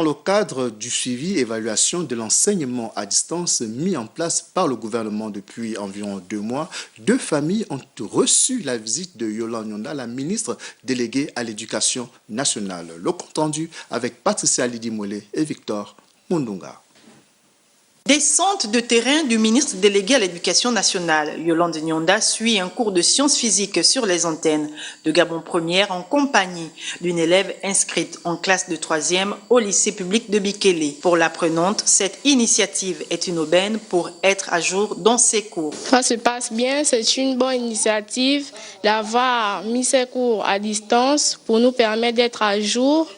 Dans le cadre du suivi et évaluation de l'enseignement à distance mis en place par le gouvernement depuis environ 2 mois, 2 familles ont reçu la visite de Yolande Nyonda, la ministre déléguée à l'éducation nationale. Le compte rendu avec Patricia Lidi-Mollet et Victor Mundunga. Descente de terrain du ministre délégué à l'éducation nationale. Yolande Nyonda suit un cours de sciences physiques sur les antennes de Gabon Première en compagnie d'une élève inscrite en classe de 3e au lycée public de Bikélé. Pour l'apprenante, cette initiative est une aubaine pour être à jour dans ses cours. Ça se passe bien, c'est une bonne initiative d'avoir mis ces cours à distance pour nous permettre d'être à jour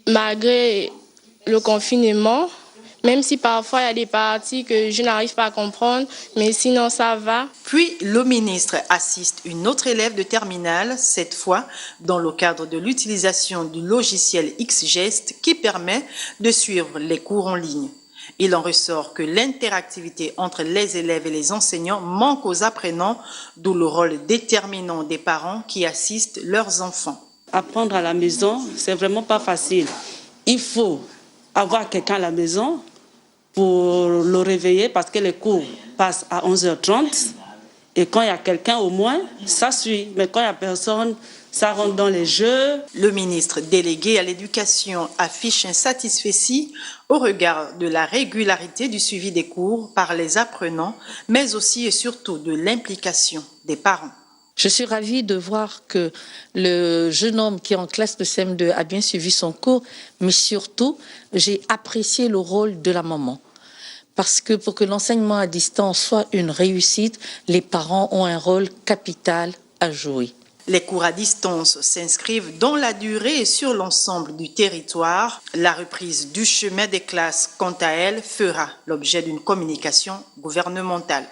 malgré le confinement. Même si parfois il y a des parties que je n'arrive pas à comprendre, mais sinon ça va. Puis le ministre assiste une autre élève de terminale, cette fois dans le cadre de l'utilisation du logiciel XGest qui permet de suivre les cours en ligne. Il en ressort que l'interactivité entre les élèves et les enseignants manque aux apprenants, d'où le rôle déterminant des parents qui assistent leurs enfants. Apprendre à la maison, c'est vraiment pas facile. Il faut avoir quelqu'un à la maison pour le réveiller parce que les cours passent à 11h30 et quand il y a quelqu'un au moins, ça suit. Mais quand il n'y a personne, ça rentre dans les jeux. Le ministre délégué à l'éducation affiche un satisfecit au regard de la régularité du suivi des cours par les apprenants, mais aussi et surtout de l'implication des parents. Je suis ravie de voir que le jeune homme qui est en classe de CM2 a bien suivi son cours, mais surtout, j'ai apprécié le rôle de la maman. Parce que pour que l'enseignement à distance soit une réussite, les parents ont un rôle capital à jouer. Les cours à distance s'inscrivent dans la durée et sur l'ensemble du territoire. La reprise du chemin des classes, quant à elle, fera l'objet d'une communication gouvernementale.